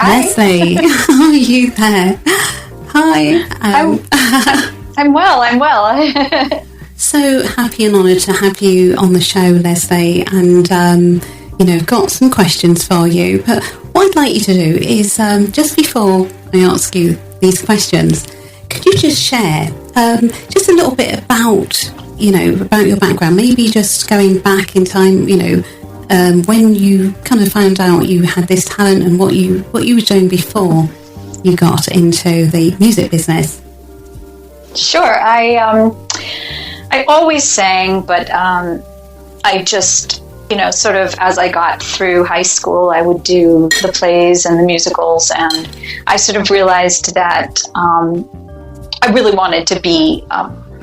Leslie, how are you there? Hi. I'm well. So happy and honoured to have you on the show, Leslie, and got some questions for you. But what I'd like you to do is, just before I ask you these questions, could you just share just a little bit about your background, maybe just going back in time, when you kind of found out you had this talent and what you were doing before you got into the music business? Sure. I always sang, but I just, sort of as I got through high school, I would do the plays and the musicals, and I sort of realized that I really wanted to be,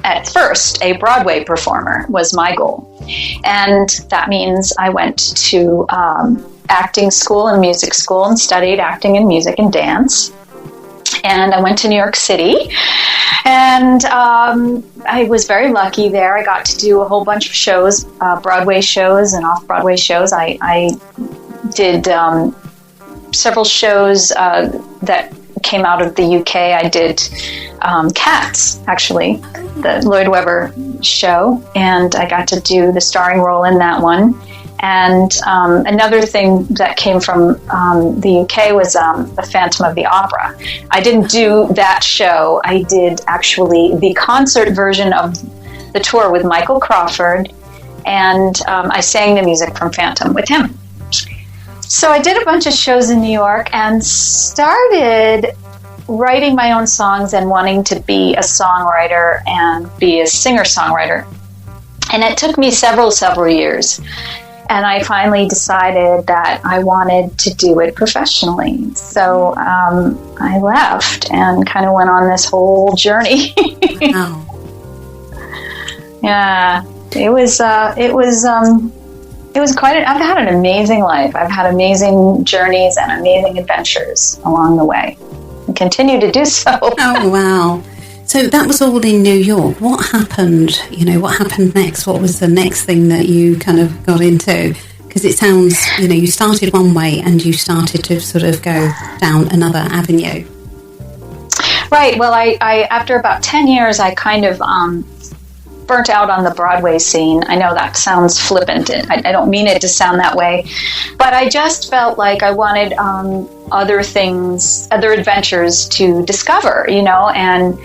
at first, a Broadway performer was my goal. And that means I went to acting school and music school and studied acting and music and dance. And I went to New York City, and I was very lucky there. I got to do a whole bunch of shows, Broadway shows and off-Broadway shows. I did several shows that came out of the UK. I did Cats, actually, the Lloyd Webber show, and I got to do the starring role in that one. And another thing that came from the UK was the Phantom of the Opera. I didn't do that show. I did actually the concert version of the tour with Michael Crawford, and I sang the music from Phantom with him. So I did a bunch of shows in New York and started writing my own songs and wanting to be a songwriter and be a singer-songwriter. And it took me several years. And I finally decided that I wanted to do it professionally. So I left and kind of went on this whole journey. Wow. Yeah, it was quite. I've had an amazing life. I've had amazing journeys and amazing adventures along the way, and continue to do so. Oh wow! So that was all in New York. What happened? What happened next? What was the next thing that you kind of got into? Because it sounds, you started one way and you started to sort of go down another avenue. Right. Well, I after about 10 years, I kind of burnt out on the Broadway scene. I know that sounds flippant. I don't mean it to sound that way, but I just felt like I wanted other adventures to discover, and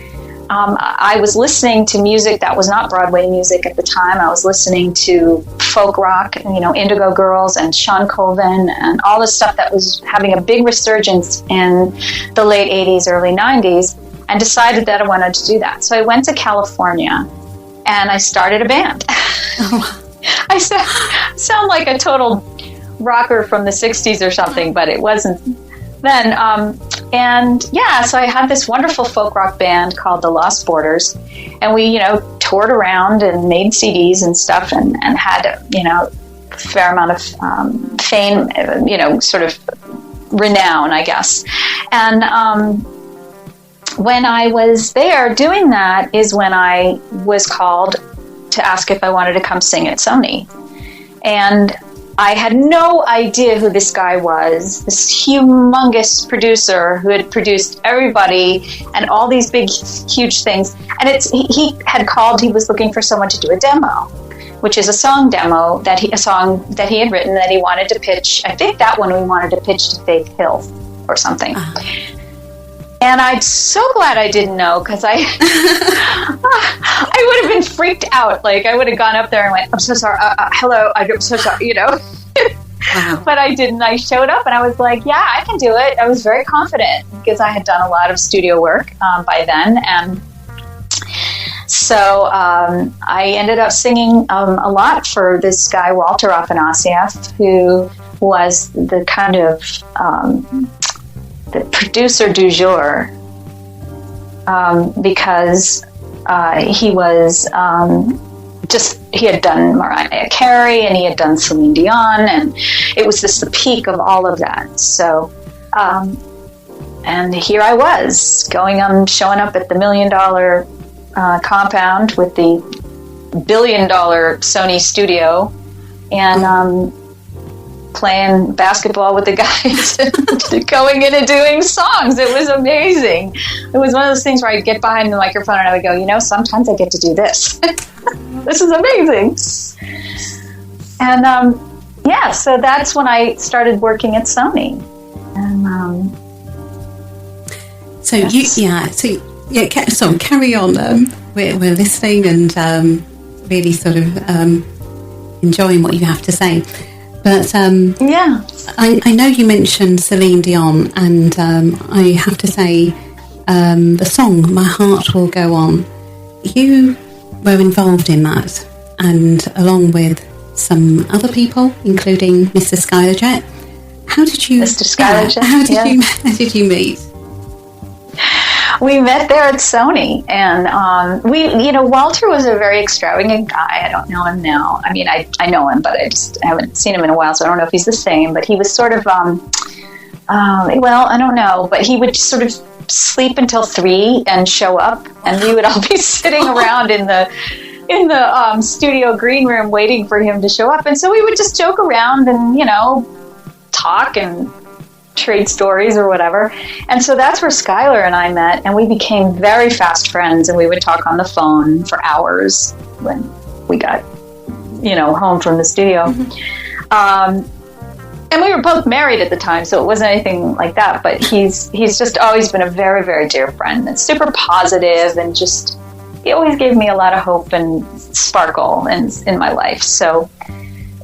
I was listening to music that was not Broadway music at the time. I was listening to folk rock, Indigo Girls and Sean Colvin and all the stuff that was having a big resurgence in the late 80s, early 90s, and decided that I wanted to do that. So I went to California and I started a band. I sound like a total rocker from the 60s or something, but it wasn't then. So I had this wonderful folk rock band called the Lost Borders, and we, toured around and made CDs and stuff, and had, a fair amount of fame, sort of renown, I guess. And when I was there doing that is when I was called to ask if I wanted to come sing at SONY. And I had no idea who this guy was, this humongous producer who had produced everybody and all these big, huge things. And he had called, he was looking for someone to do a demo, which is a song demo, a song that he had written that he wanted to pitch. I think that one we wanted to pitch to Faith Hill or something. And I'm so glad I didn't know, because I would have been freaked out. Like, I would have gone up there and went, I'm so sorry, hello, I'm so sorry, Wow. But I didn't. I showed up and I was like, yeah, I can do it. I was very confident because I had done a lot of studio work by then. And so I ended up singing a lot for this guy, Walter Afanasieff, who was the kind of the producer du jour, because he was he had done Mariah Carey and he had done Celine Dion, and it was just the peak of all of that. So, and here I was showing up at the $1 million compound with the $1 billion Sony studio, and playing basketball with the guys, going in and doing songs. It was amazing. It was one of those things where I'd get behind the microphone and I would go, sometimes I get to do this. This is amazing. And so that's when I started working at SONY. And so carry on. We're listening and really sort of enjoying what you have to say. But I know you mentioned Celine Dion, and I have to say the song "My Heart Will Go On." You were involved in that, and along with some other people, including Mr. Skylar Jet. How did you? Mr. Skylar Jet. How did you meet? We met there at SONY, and Walter was a very extravagant guy. I don't know him now. I mean, I know him, but I haven't seen him in a while, so I don't know if he's the same. But he was sort of, I don't know, but he would sort of sleep until 3 and show up, and we would all be sitting around in the studio green room waiting for him to show up. And so we would just joke around and, talk and trade stories or whatever. And so that's where Skylar and I met, and we became very fast friends, and we would talk on the phone for hours when we got, home from the studio. And we were both married at the time, so it wasn't anything like that, but he's just always been a very, very dear friend, and super positive, and just, he always gave me a lot of hope and sparkle in my life. So,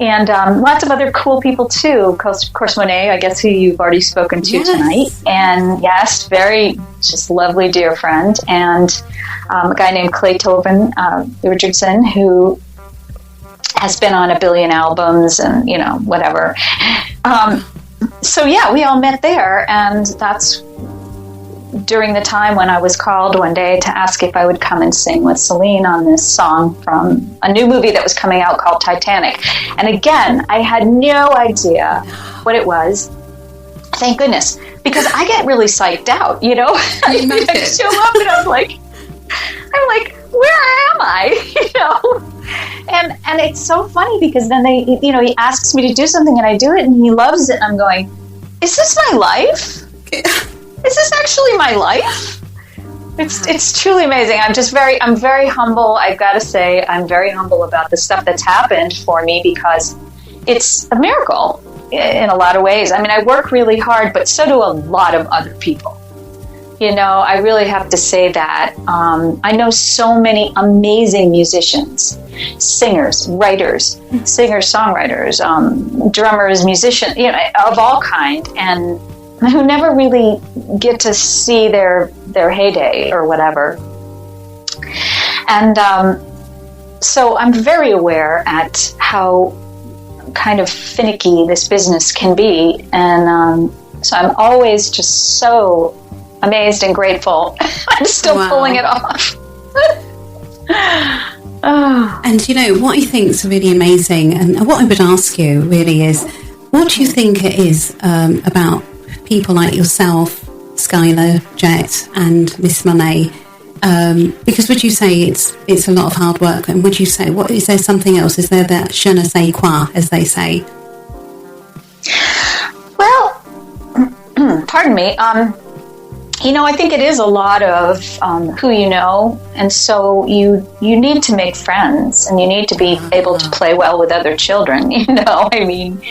and lots of other cool people too. Of course, Monet, I guess, who you've already spoken to tonight. And yes, very just lovely, dear friend. And a guy named Clay Tobin Richardson, who has been on 1 billion albums and, whatever. So yeah, we all met there. And that's during the time when I was called one day to ask if I would come and sing with Celine on this song from a new movie that was coming out called Titanic. And again, I had no idea what it was. Thank goodness, because I get really psyched out, I show up and I'm like, where am I? And it's so funny because then he asks me to do something and I do it and he loves it and I'm going, is this my life? Is this actually my life? It's truly amazing. I'm very humble. I've got to say, I'm very humble about the stuff that's happened for me because it's a miracle in a lot of ways. I mean, I work really hard, but so do a lot of other people. I really have to say that. I know so many amazing musicians, singers, writers, songwriters, drummers, musicians, of all kind, and who never really get to see their heyday or whatever. And so I'm very aware at how kind of finicky this business can be. And so I'm always just so amazed and grateful. I'm still pulling it off. And what I think is really amazing, and what I would ask you really is, what do you think it is about people like yourself, Skylar Jet, and Miss Monet? Because would you say it's a lot of hard work? And would you say, what is there something else? Is there that je ne sais quoi, as they say? Well, pardon me. I think it is a lot of who you know, and so you need to make friends, and you need to be able to play well with other children. I mean,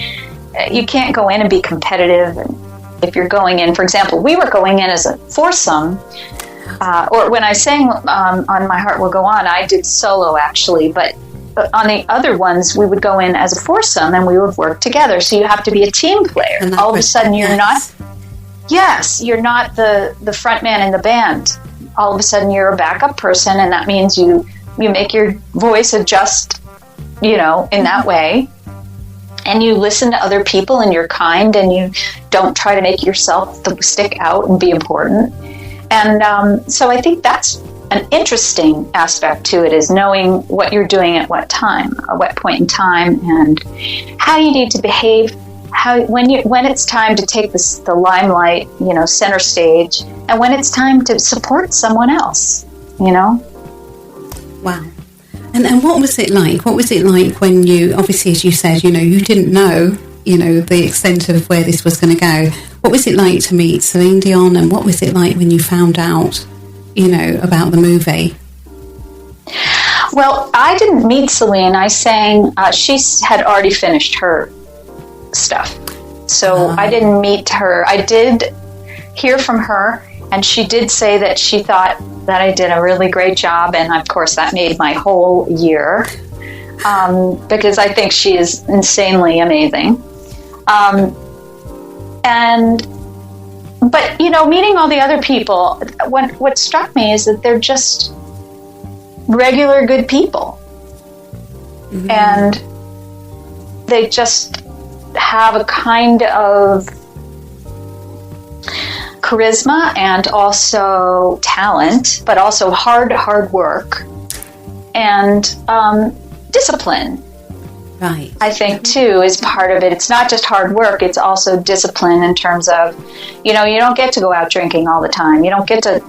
you can't go in and be competitive. If you're going in, for example, we were going in as a foursome, or when I sang on My Heart Will Go On, I did solo actually, but on the other ones, we would go in as a foursome and we would work together. So you have to be a team player. All of a sudden, you're not the front man in the band. All of a sudden, you're a backup person, and that means you make your voice adjust, in that way. And you listen to other people and you're kind and you don't try to make yourself stick out and be important. And so I think that's an interesting aspect to it, is knowing what you're doing at what time, at what point in time, and how you need to behave, when it's time to take the limelight, center stage, and when it's time to support someone else, Wow. And what was it like? What was it like when you, obviously, as you said, you didn't know the extent of where this was going to go. What was it like to meet Celine Dion, and what was it like when you found out, about the movie? Well, I didn't meet Celine. I sang, she had already finished her stuff. So I didn't meet her. I did hear from her, and she did say that she thought that I did a really great job. And of course, that made my whole year, because I think she is insanely amazing. But meeting all the other people, what struck me is that they're just regular good people. Mm-hmm. And they just have a kind of charisma and also talent, but also hard work and discipline. Right. I think too is part of it. It's not just hard work, it's also discipline in terms of, you don't get to go out drinking all the time. You don't get to,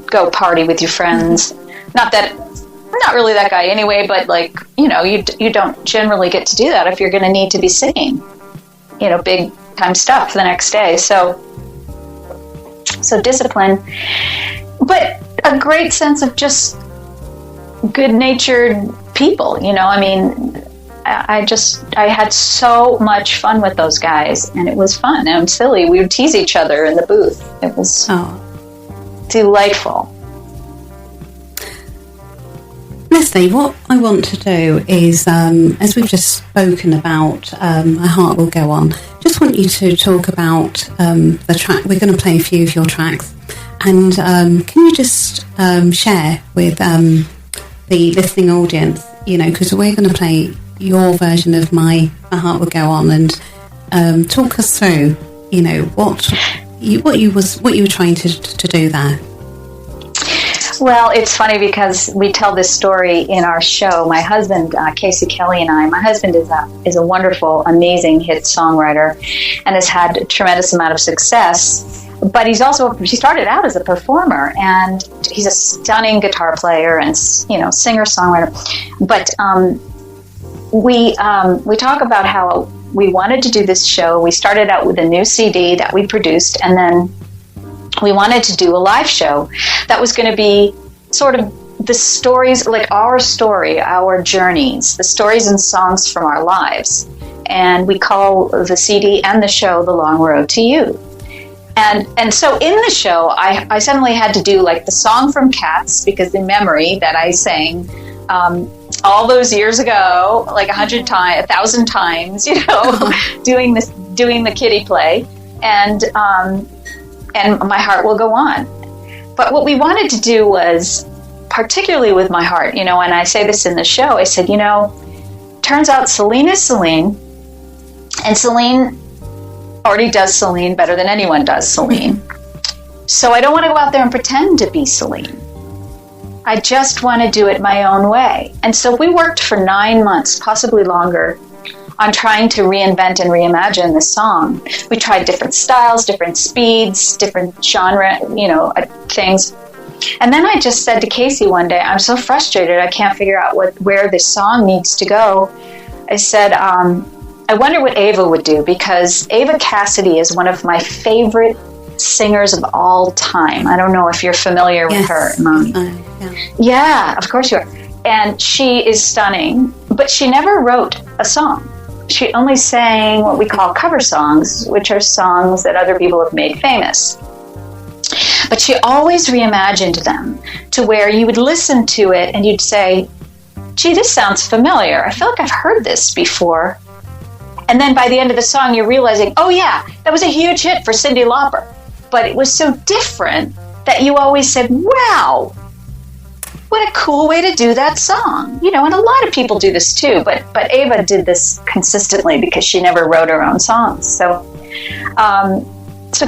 go party with your friends. Not really that guy anyway, but you don't generally get to do that if you're going to need to be singing, big time stuff the next day. So discipline, but a great sense of just good-natured people. I had so much fun with those guys, and it was fun and silly. We would tease each other in the booth. It was delightful. Leslie, what I want to do is, as we've just spoken about, My Heart Will Go On, just want you to talk about the track. We're going to play a few of your tracks, and can you just share with the listening audience, because we're going to play your version of My Heart Will Go On, and talk us through, what you were trying to do there. Well, it's funny because we tell this story in our show. My husband, Casey Kelly, and I. My husband is a wonderful, amazing hit songwriter, and has had a tremendous amount of success. But he started out as a performer, and he's a stunning guitar player and singer-songwriter. But we talk about how we wanted to do this show. We started out with a new CD that we produced, and then we wanted to do a live show that was going to be sort of the stories, like our story, our journeys, the stories and songs from our lives. And we call the CD and the show The Long Road to You. And so in the show, I suddenly had to do like the song from Cats, because the memory that I sang all those years ago, like 1,000 times, doing the kiddie play, and My Heart Will Go On. But what we wanted to do was, particularly with My Heart, and I say this in the show, I said, turns out Celine is Celine, and Celine already does Celine better than anyone does Celine. So I don't want to go out there and pretend to be Celine. I just want to do it my own way. And so we worked for 9 months, possibly longer, on trying to reinvent and reimagine this song. We tried different styles, different speeds, different genre, things. And then I just said to Casey one day, I'm so frustrated, I can't figure out where this song needs to go. I said, I wonder what Ava would do, because Ava Cassidy is one of my favorite singers of all time. I don't know if you're familiar with her, Moni. Yeah, of course you are. And she is stunning, but she never wrote a song. She only sang what we call cover songs, which are songs that other people have made famous. But she always reimagined them to where you would listen to it and you'd say, gee, this sounds familiar. I feel like I've heard this before. And then by the end of the song, you're realizing, oh yeah, that was a huge hit for Cyndi Lauper. But it was so different that you always said, wow, what a cool way to do that song. And a lot of people do this too, but Ava did this consistently because she never wrote her own songs. So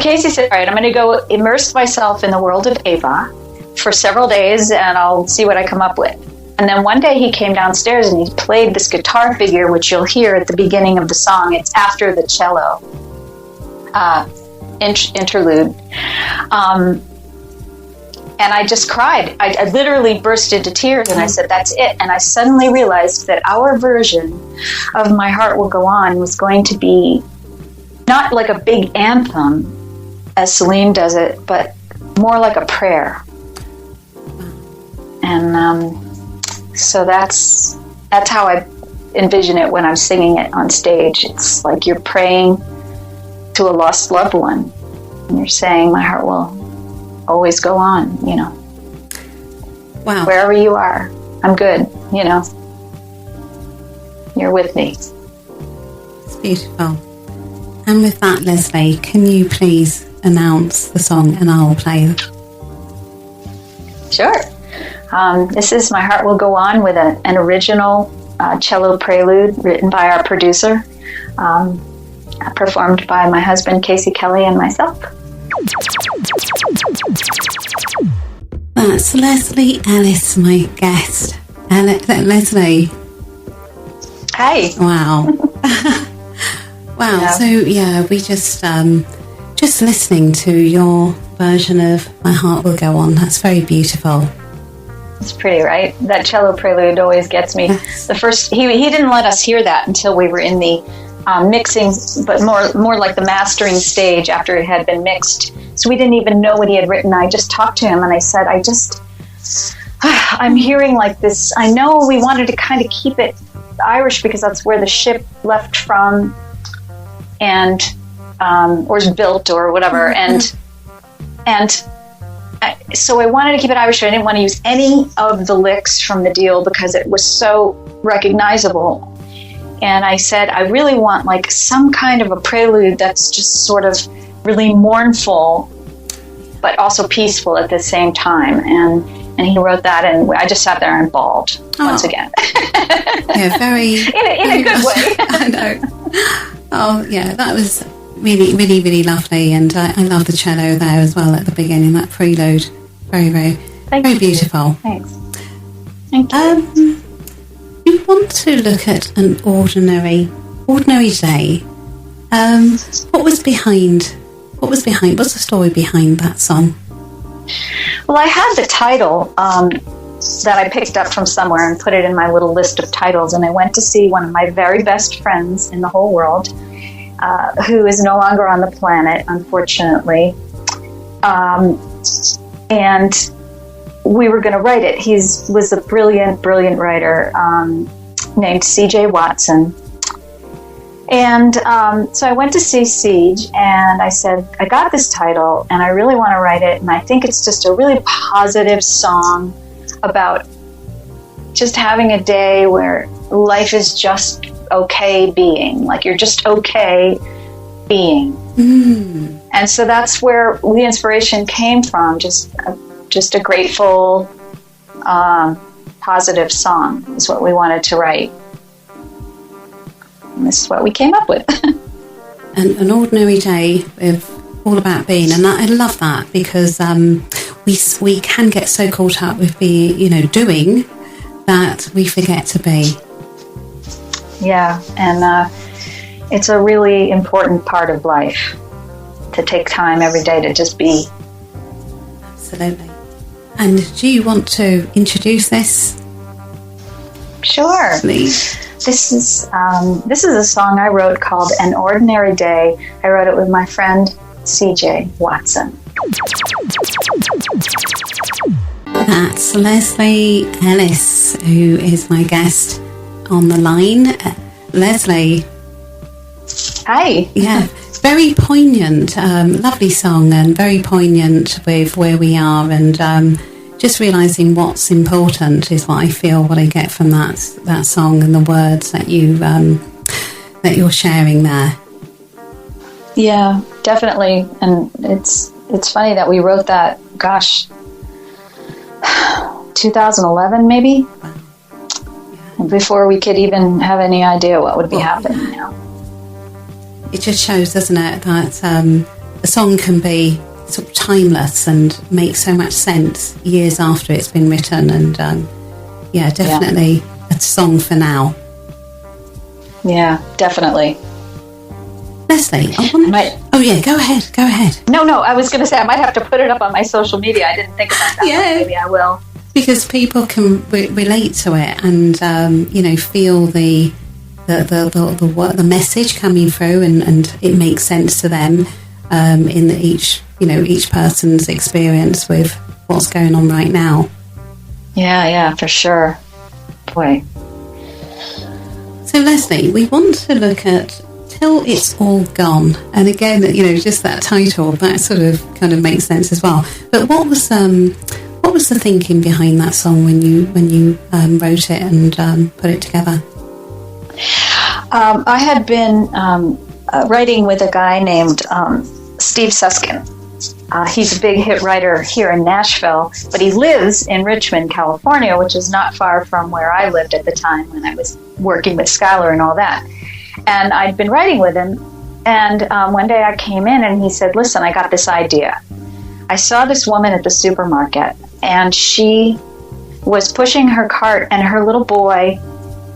Casey said, all right, I'm going to go immerse myself in the world of Ava for several days, and I'll see what I come up with. And then one day he came downstairs and he played this guitar figure, which you'll hear at the beginning of the song. It's after the cello interlude. And I just cried. I literally burst into tears, and I said, that's it. And I suddenly realized that our version of My Heart Will Go On was going to be not like a big anthem, as Celine does it, but more like a prayer. And so that's how I envision it when I'm singing it on stage. It's like you're praying to a lost loved one, and you're saying, my heart will always go on, you know. Wow. Wherever you are, I'm good, you know. You're with me. It's beautiful. And with that, Leslie, can you please announce the song and I'll play it? Sure. This is My Heart Will Go On with an original cello prelude written by our producer, performed by my husband, Casey Kelly, and myself. That's Leslie Ellis, my guest. Leslie. Hey. Wow. Wow. Yeah. So yeah, we just listening to your version of My Heart Will Go On. That's very beautiful. It's pretty, right? That cello prelude always gets me. Yes. The first he didn't let us hear that until we were in the mixing, but more like the mastering stage after it had been mixed. So we didn't even know what he had written. I just talked to him and I said, I'm hearing like this. I know we wanted to kind of keep it Irish because that's where the ship left from, and or was built or whatever, and so I wanted to keep it Irish. I didn't want to use any of the licks from the deal because it was so recognizable. And I said, I really want like some kind of a prelude that's just sort of really mournful, but also peaceful at the same time. And he wrote that, and I just sat there and bawled once again. Yeah, very in a good way. I know. Oh yeah, that was really, really, really lovely, and I love the cello there as well at the beginning. That prelude, very, very, very beautiful. Thanks. Thank you. You want to look at an ordinary day. What's the story behind that song? Well, I had the title that I picked up from somewhere and put it in my little list of titles, and I went to see one of my very best friends in the whole world, who is no longer on the planet, unfortunately. And we were going to write it. He was a brilliant, brilliant writer named C.J. Watson. And so I went to see Siege, and I said, I got this title, and I really want to write it, and I think it's just a really positive song about just having a day where life is just okay being, like you're just okay being. Mm. And so that's where the inspiration came from, just a grateful, positive song is what we wanted to write. And this is what we came up with. An ordinary day with all about being, and I love that because we can get so caught up with doing that we forget to be. Yeah, and it's a really important part of life to take time every day to just be. Absolutely. And do you want to introduce this? Sure. Please. This is a song I wrote called An Ordinary Day. I wrote it with my friend C.J. Watson. That's Leslie Ellis, who is my guest on the line. Leslie. Hi. Yeah, very poignant, lovely song, and very poignant with where we are, and just realising what's important is what I feel, what I get from that song and the words that you're sharing there. Yeah, definitely. And it's funny that we wrote that, 2011 maybe? Wow. Yeah. Before we could even have any idea what would be happening now. It just shows, doesn't it, that a song can be sort of timeless and make so much sense years after it's been written, and definitely a song for now. Yeah, definitely. Leslie, oh yeah, go ahead. No, I was going to say I might have to put it up on my social media. I didn't think about that. Yeah. Maybe I will. Because people can relate to it and, feel the message coming through and it makes sense to them in each person's experience with what's going on right now. Yeah, for sure. Boy. So, Leslie, we want to look at Till It's All Gone. And again, just that title, that sort of kind of makes sense as well. But what was the thinking behind that song when you wrote it and put it together? I had been writing with a guy named Steve Susskind. He's a big hit writer here in Nashville, but he lives in Richmond, California, which is not far from where I lived at the time when I was working with Skylar and all that. And I'd been writing with him, and one day I came in and he said, listen, I got this idea. I saw this woman at the supermarket, and she was pushing her cart, and her little boy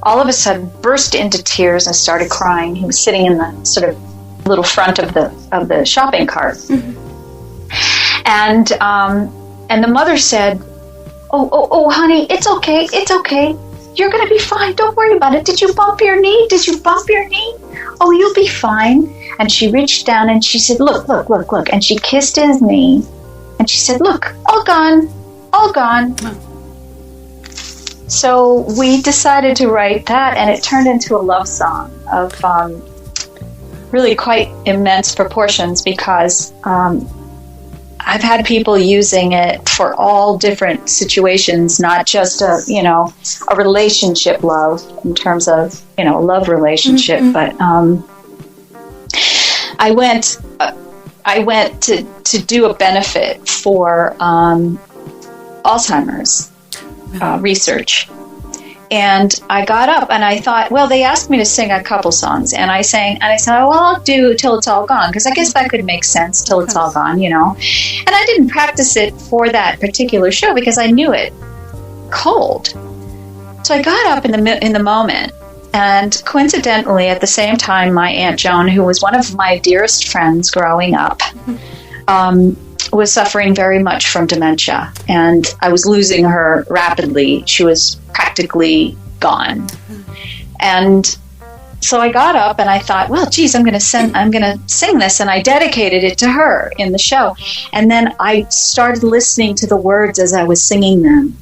all of a sudden burst into tears and started crying. He was sitting in the sort of little front of the shopping cart. Mm-hmm. And the mother said, oh, honey, it's okay. You're going to be fine. Don't worry about it. Did you bump your knee? Oh, you'll be fine. And she reached down and she said, look. And she kissed his knee. And she said, look, all gone. So we decided to write that, and it turned into a love song of really quite immense proportions because I've had people using it for all different situations, not just a relationship love in terms of, a love relationship, mm-hmm. but I went to do a benefit for Alzheimer's research. And I got up and I thought, well, they asked me to sing a couple songs. And I sang, and I said, well, I'll do Till It's All Gone, because I guess that could make sense, Till It's All Gone, And I didn't practice it for that particular show because I knew it cold. So I got up in the moment. And coincidentally, at the same time, my Aunt Joan, who was one of my dearest friends growing up, was suffering very much from dementia. And I was losing her rapidly. She was practically gone. And so I got up and I thought, well, geez, I'm going to sing this. And I dedicated it to her in the show. And then I started listening to the words as I was singing them.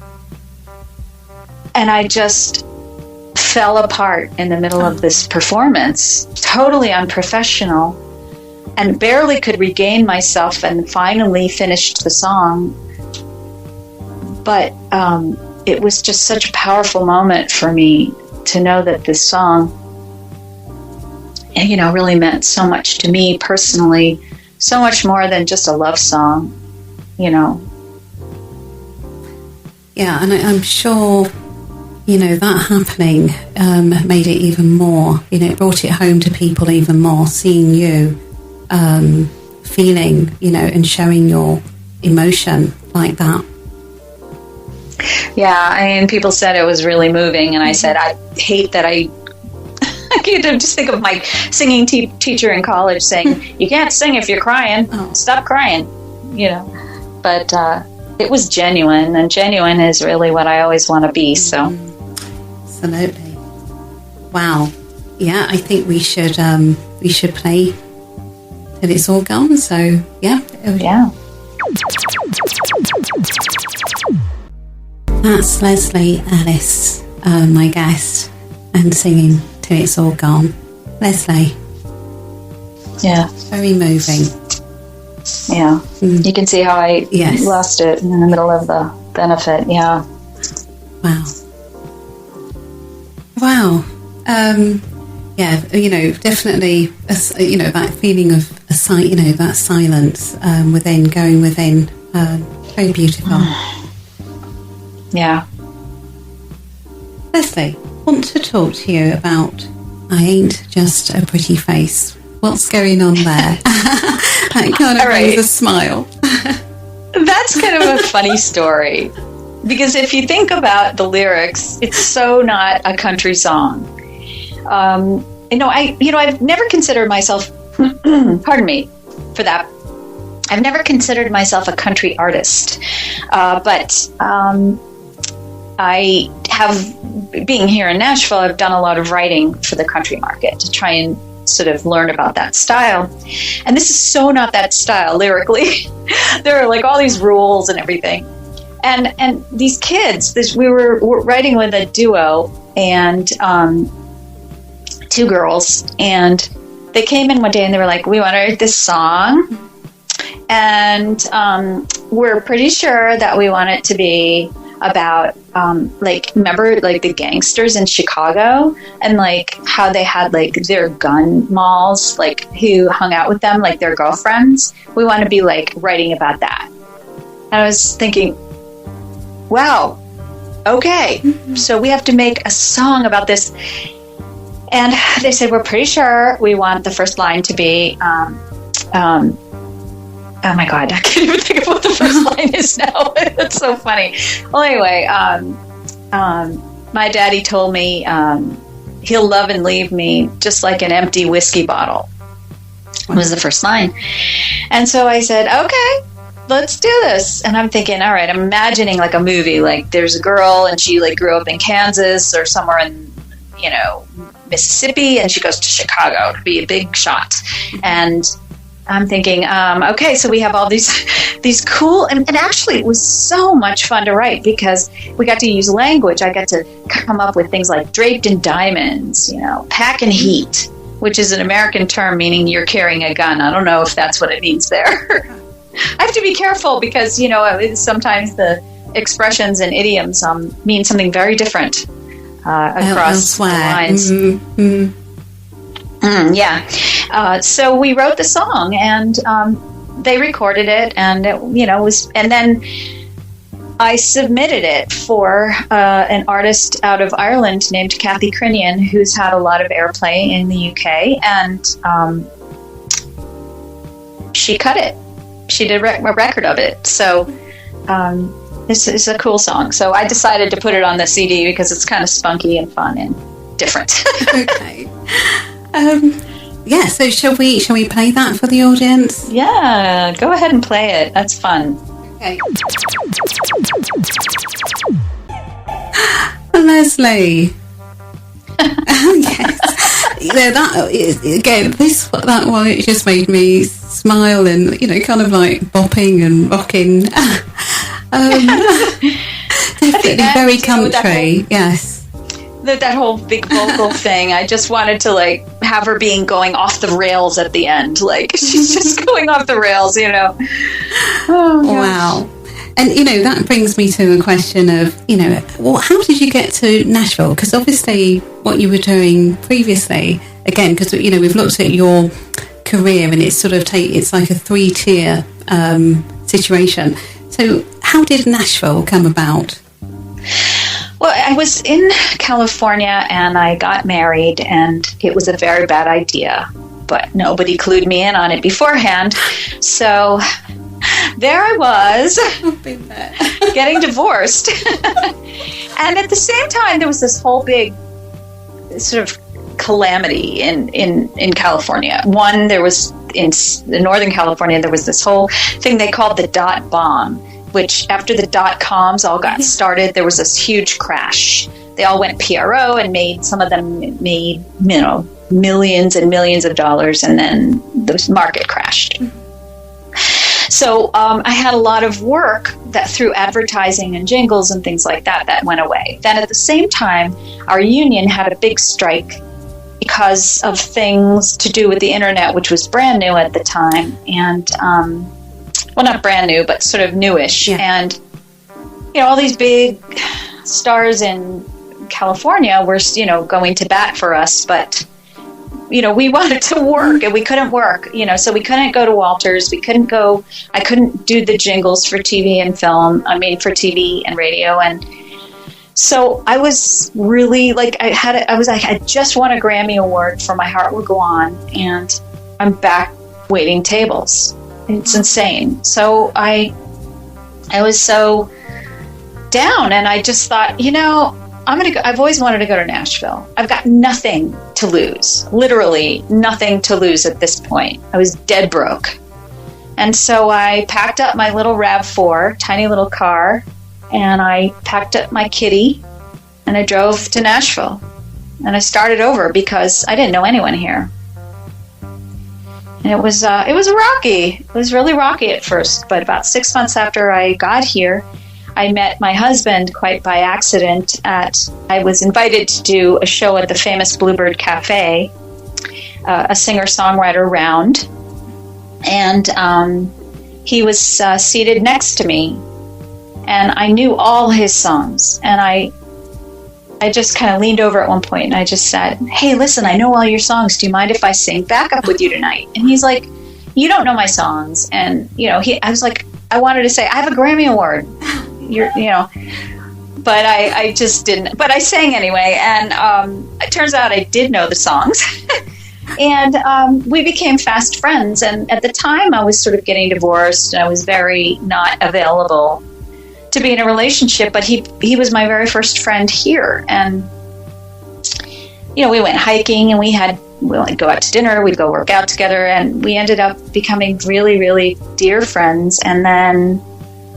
And I just fell apart in the middle of this performance, totally unprofessional, and barely could regain myself, and finally finished the song. But it was just such a powerful moment for me to know that this song, really meant so much to me personally, so much more than just a love song, Yeah, and I'm sure, that happening made it even more, it brought it home to people even more, seeing you feeling, and showing your emotion like that. Yeah, people said it was really moving, and I said, I hate that I can just think of my singing teacher in college saying, you can't sing if you're crying. Oh. Stop crying, But it was genuine, and genuine is really what I always want to be, so. Absolutely. Wow. Yeah, I think we should play Till It's All Gone, so yeah. Yeah. That's Leslie Ellis, my guest, and singing Till It's All Gone. Leslie. Yeah. Very moving. Yeah. You can see how I lost it in the middle of the benefit. Yeah. Wow. Yeah, definitely, that feeling of that silence going within, very beautiful. Yeah. Leslie, want to talk to you about I Ain't Just a Pretty Face. What's going on there? That kind of brings a smile. That's kind of a funny story. Because if you think about the lyrics, it's so not a country song. I've never considered myself pardon me for that. I've never considered myself a country artist, but I have, being here in Nashville, I've done a lot of writing for the country market to try and sort of learn about that style. And this is so not that style lyrically. There are like all these rules and everything. And these kids, we were writing with a duo and 2 girls, and they came in one day and they were like, we want to write this song. And we're pretty sure that we want it to be about, remember, like, the gangsters in Chicago and, like, how they had, like, their gun malls, like, who hung out with them, like, their girlfriends. We want to be, like, writing about that. And I was thinking, wow, okay, so we have to make a song about this. And they said, we're pretty sure we want the first line to be, oh my God, I can't even think of what the first line is now. It's so funny. Well, anyway, my daddy told me he'll love and leave me just like an empty whiskey bottle. Was the first line. And so I said, okay, let's do this. And I'm thinking, all right, I'm imagining like a movie. Like there's a girl and she like grew up in Kansas or somewhere in, Mississippi, and she goes to Chicago to be a big shot. And I'm thinking, okay, so we have all these cool, and actually it was so much fun to write because we got to use language. I got to come up with things like draped in diamonds, pack and heat, which is an American term meaning you're carrying a gun. I don't know if that's what it means there. I have to be careful because, sometimes the expressions and idioms mean something very different across the lines. Mm-hmm. Yeah. So we wrote the song and they recorded it and it was, and then I submitted it for an artist out of Ireland named Kathy Crinion, who's had a lot of airplay in the UK, and she cut it. She did a record of it. So this is a cool song. So I decided to put it on the CD because it's kind of spunky and fun and different. Okay. So shall we play that for the audience? Yeah, go ahead and play it. That's fun. Okay. Leslie. Yes. That again. That one, it just made me smile and kind of like bopping and rocking. Definitely very country. Yes. That whole big vocal thing, I just wanted to like have her going off the rails at the end, like she's just going off the rails, Oh, wow. And that brings me to a question of how did you get to Nashville? Because obviously what you were doing previously, again, because we've looked at your career and it's sort of it's like a 3-tier situation. So how did Nashville come about? Well, I was in California and I got married and it was a very bad idea, but nobody clued me in on it beforehand. So there I was getting divorced. And at the same time, there was this whole big sort of calamity in California. One, there was in Northern California, there was this whole thing they called the dot bomb, which after the dot-coms all got started, there was this huge crash. They all went PRO and some of them made, millions and millions of dollars, and then the market crashed. So I had a lot of work that through advertising and jingles and things like that went away. Then at the same time, our union had a big strike because of things to do with the internet, which was brand new at the time. And well, not brand new, but sort of newish. Yeah. And, all these big stars in California were, going to bat for us. But, we wanted to work and we couldn't work, so we couldn't go to Walters. I couldn't do the jingles for TV and film. For TV and radio. And so I was really I just won a Grammy Award for My Heart Will Go On. And I'm back waiting tables. It's insane. So I was so down and I just thought, I've always wanted to go to Nashville. I've got nothing to lose, literally nothing to lose at this point. I was dead broke. And so I packed up my little RAV4, tiny little car, and I packed up my kitty, and I drove to Nashville. And I started over because I didn't know anyone here. And it was rocky. It was really rocky at first, but about 6 months after I got here, I met my husband quite by accident I was invited to do a show at the famous Bluebird Cafe, a singer-songwriter round. And he was seated next to me, and I knew all his songs. And I just kind of leaned over at one point, and I just said, "Hey, listen, I know all your songs. Do you mind if I sing backup with you tonight?" And he's like, "You don't know my songs." And I was like, I wanted to say, "I have a Grammy Award." But I just didn't. But I sang anyway, and it turns out I did know the songs. And we became fast friends. And at the time, I was sort of getting divorced, and I was very not available to be in a relationship. But he was my very first friend here. And, we went hiking, and we'd go out to dinner, we'd go work out together, and we ended up becoming really, really dear friends. And then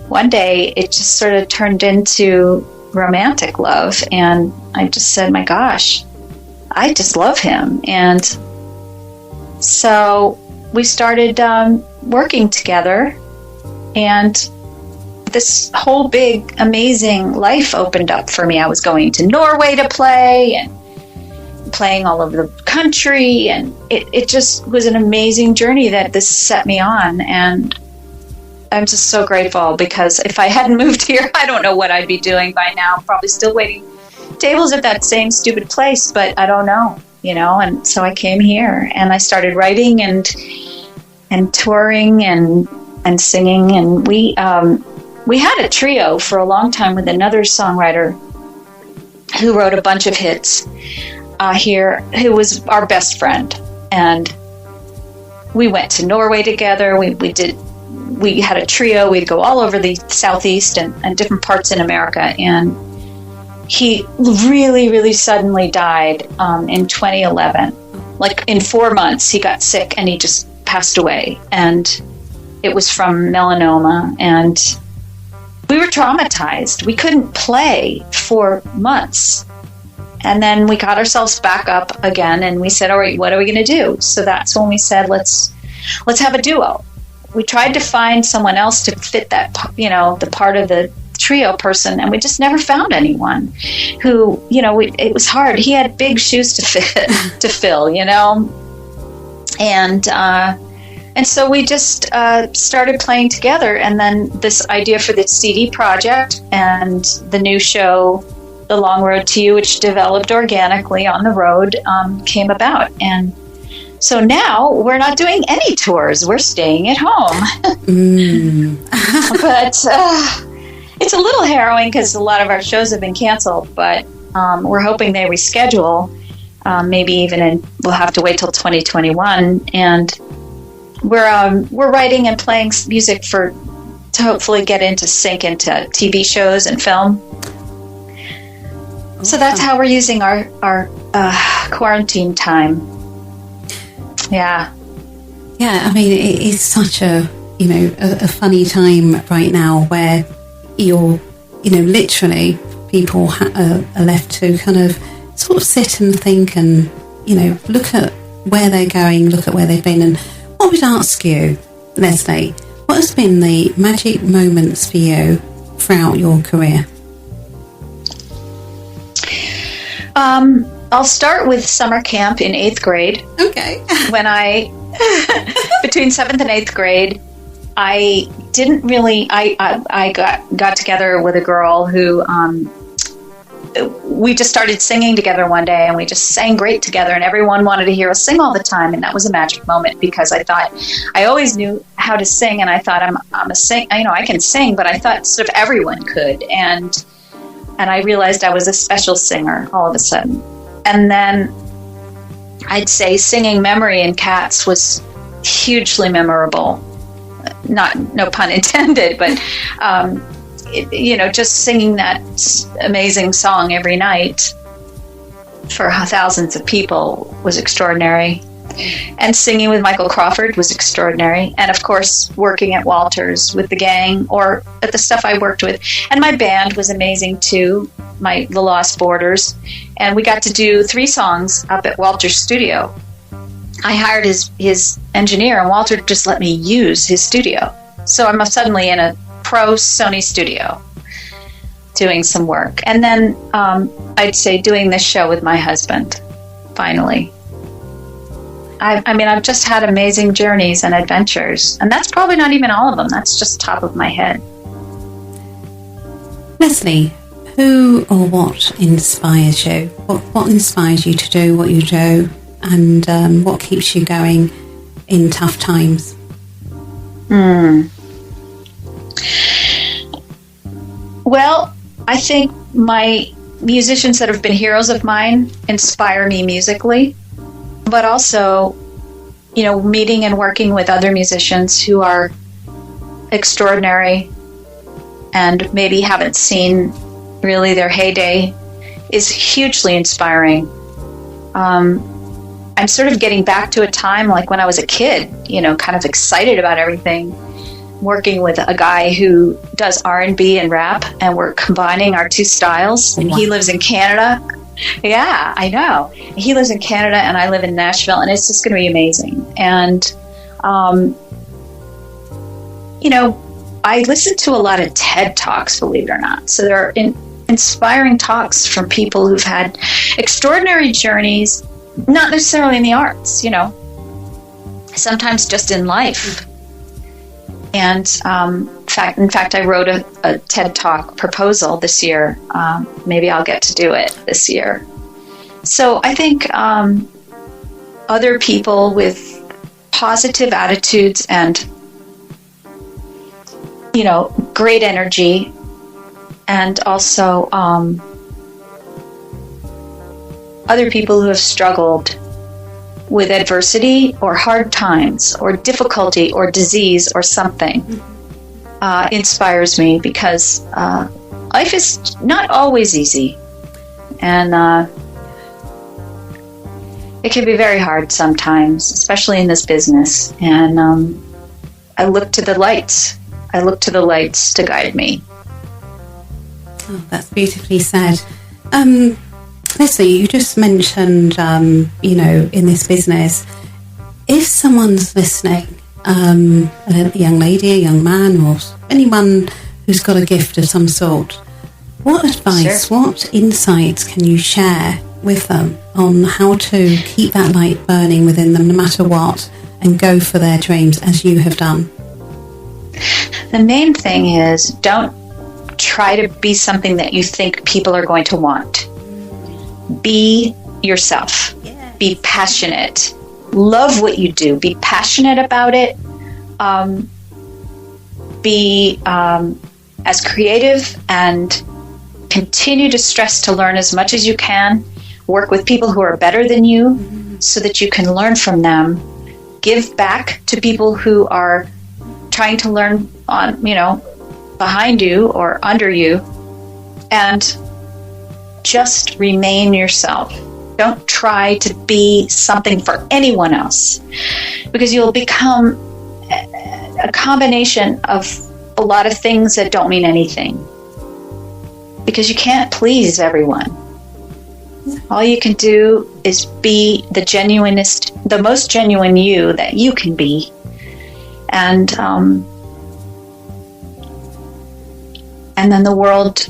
one day, it just sort of turned into romantic love. And I just said, my gosh, I just love him. And so we started working together, and this whole big, amazing life opened up for me. I was going to Norway to play and playing all over the country, and it just was an amazing journey that this set me on. And I'm just so grateful, because if I hadn't moved here, I don't know what I'd be doing by now. Probably still waiting tables at that same stupid place, but I don't know. And so I came here, and I started writing and touring and singing. And we had a trio for a long time with another songwriter who wrote a bunch of hits here, who was our best friend. And we went to Norway together. We had a trio. We'd go all over the Southeast and different parts in America. And he really, really suddenly died in 2011. Like in 4 months, he got sick and he just passed away. And it was from melanoma. And we were traumatized. We couldn't play for months. And then we got ourselves back up again, and we said, all right, what are we going to do? So that's when we said, let's have a duo. We tried to find someone else to fit that, the part of the trio person, and we just never found anyone who, it was hard. He had big shoes to fill, and so we just started playing together. And then this idea for the CD project and the new show, The Long Road to You, which developed organically on the road, came about. And so now we're not doing any tours. We're staying at home. But it's a little harrowing because a lot of our shows have been canceled, but we're hoping they reschedule. Maybe even we'll have to wait till 2021. And we're writing and playing music to hopefully get sync into TV shows and film. So that's how we're using our quarantine time. Yeah. Yeah, I mean, it is such a funny time right now where you're, literally people are left to kind of sort of sit and think and, look at where they're going, look at where they've been. And I would ask you, Leslie, what has been the magic moments for you throughout your career? I'll start with summer camp in 8th grade. Okay. When between 7th and 8th grade, I didn't really, I got together with a girl who, we just started singing together one day, and we just sang great together, and everyone wanted to hear us sing all the time. And that was a magic moment, because I thought, I always knew how to sing, and I thought I'm a sing, I can sing, but I thought sort of everyone could. And I realized I was a special singer all of a sudden. And then I'd say singing Memory in Cats was hugely memorable. No pun intended, but just singing that amazing song every night for thousands of people was extraordinary. And singing with Michael Crawford was extraordinary. And of course, working at Walters with the gang or at the stuff I worked with. And my band was amazing too, the Lost Borders. And we got to do 3 songs up at Walter's studio. I hired his engineer, and Walter just let me use his studio. So I'm suddenly in a pro SONY studio doing some work. And then I'd say doing this show with my husband, finally. I've just had amazing journeys and adventures. And that's probably not even all of them. That's just top of my head. Leslie, who or what inspires you? What inspires you to do what you do? And what keeps you going in tough times? Well, I think my musicians that have been heroes of mine inspire me musically. But also, meeting and working with other musicians who are extraordinary and maybe haven't seen really their heyday is hugely inspiring. I'm sort of getting back to a time like when I was a kid, kind of excited about everything, working with a guy who does R&B and rap, and we're combining our 2 styles. And he lives in Canada. Yeah, I know. He lives in Canada and I live in Nashville, and it's just going to be amazing. And, I listen to a lot of TED Talks, believe it or not. So there are inspiring talks from people who've had extraordinary journeys, not necessarily in the arts, sometimes just in life. And in fact, I wrote a TED Talk proposal this year. Maybe I'll get to do it this year. So I think other people with positive attitudes and, great energy, and also other people who have struggled with adversity or hard times or difficulty or disease or something inspires me, because life is not always easy, and it can be very hard sometimes, especially in this business. And I look to the lights. I look to the lights to guide me. Oh, that's beautifully said. Leslie, you just mentioned, in this business, if someone's listening, a young lady, a young man, or anyone who's got a gift of some sort, what advice, what insights can you share with them on how to keep that light burning within them no matter what, and go for their dreams as you have done? The main thing is, don't try to be something that you think people are going to want. Be yourself. Yeah. Be passionate. Love what you do. Be passionate about it. Be as creative, and continue to stress to learn as much as you can. Work with people who are better than you so that you can learn from them. Give back to people who are trying to learn behind you or under you, and just remain yourself. Don't try to be something for anyone else, because you'll become a combination of a lot of things that don't mean anything, because you can't please everyone. All you can do is be the most genuine you that you can be. And then the world,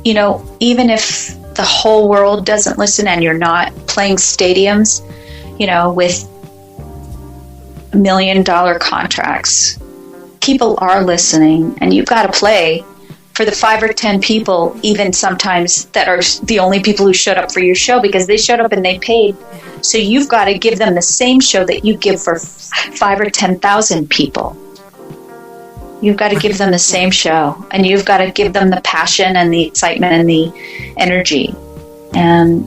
even if the whole world doesn't listen and you're not playing stadiums, with $1 million contracts, people are listening, and you've got to play for the 5 or 10 people, even sometimes, that are the only people who showed up for your show because they showed up and they paid. So you've got to give them the same show that you give for 5 or 10,000 people. You've got to give them the same show, and you've got to give them the passion and the excitement and the energy. And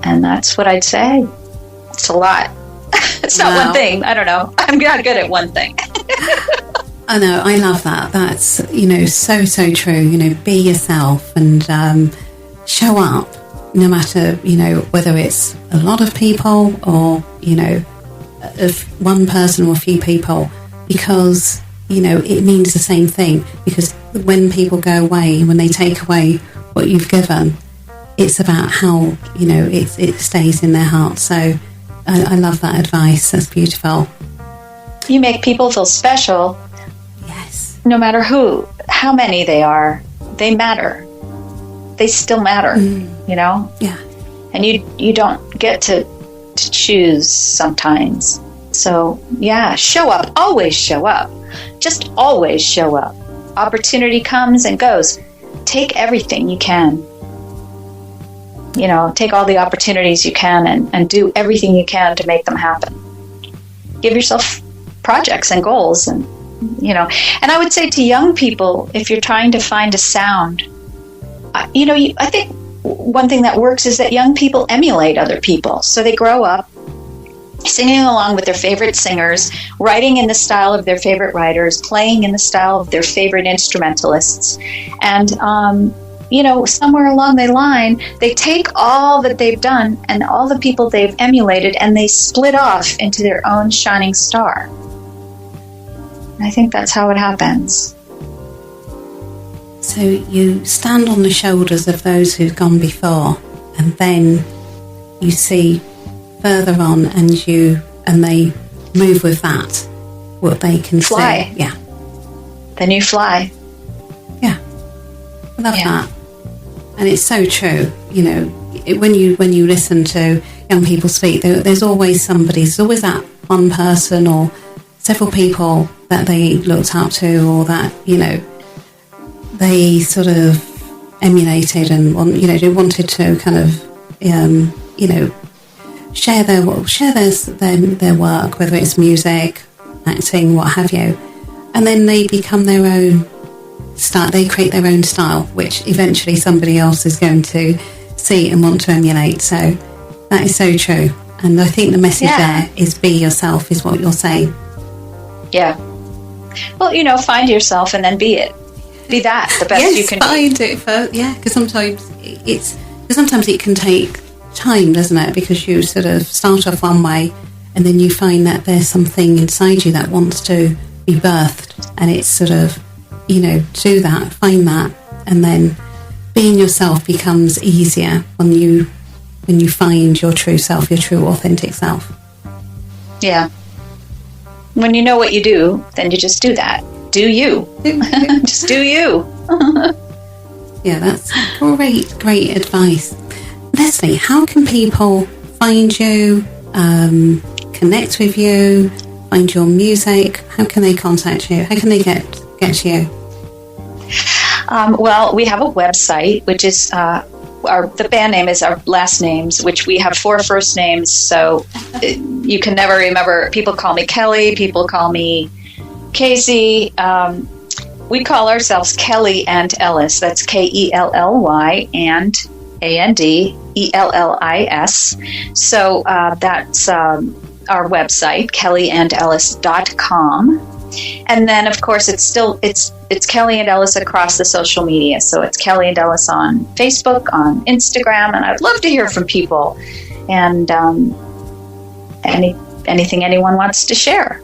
that's what I'd say. It's a lot. It's not one thing. I don't know. I'm not good at one thing. I know, I love that. That's, so true. Be yourself and show up, no matter, whether it's a lot of people or, of one person or a few people, because, it means the same thing. Because when people go away, when they take away what you've given, it's about how, it stays in their heart. So I love that advice. That's beautiful. You make people feel special. Yes. No matter how many they are, they matter. They still matter, Yeah. And you don't get to choose sometimes. So, yeah, show up. Always show up. Just always show up. Opportunity comes and goes. Take everything you can. Take all the opportunities you can and do everything you can to make them happen. Give yourself projects and goals, and I would say to young people, if you're trying to find a sound, I think one thing that works is that young people emulate other people. So they grow up singing along with their favorite singers, writing in the style of their favorite writers, playing in the style of their favorite instrumentalists. And, somewhere along the line, they take all that they've done and all the people they've emulated, and they split off into their own shining star. I think that's how it happens. So you stand on the shoulders of those who've gone before, and then you see further on, and they move with that, what they can fly. see. Yeah. Then you fly. Yeah. I love that. And it's so true. When you listen to young people speak, there's always somebody, there's always that one person or several people that they looked up to, or that, they sort of emulated and, they wanted to kind of, share their work, whether it's music, acting, what have you. And then they become their own style. They create their own style, which eventually somebody else is going to see and want to emulate. So that is so true. And I think the message there is be yourself, is what you're saying. Yeah. Well, find yourself and then be it. Be that the best you can find be. It first. Yeah, because sometimes it can take time, doesn't it? Because you sort of start off one way, and then you find that there's something inside you that wants to be birthed, and it's sort of, do that, find that, and then being yourself becomes easier when you find your true self, your true authentic self. Yeah. When you know what you do, then you just do that. Do you. Just do you. Yeah, that's great advice. Leslie, how can people find you, connect with you, find your music? How can they contact you? How can they get to you? Well, we have a website, which is the band name is our last names, which we have 4 first names, so you can never remember. People call me Kelly, people call me Casey. We call ourselves Kelly&Ellis. That's Kelly and ANDELLIS. So that's our website, kellyandellis.com. And then, of course, it's Kelly&Ellis across the social media. So it's Kelly&Ellis on Facebook, on Instagram, and I'd love to hear from people and anything anyone wants to share.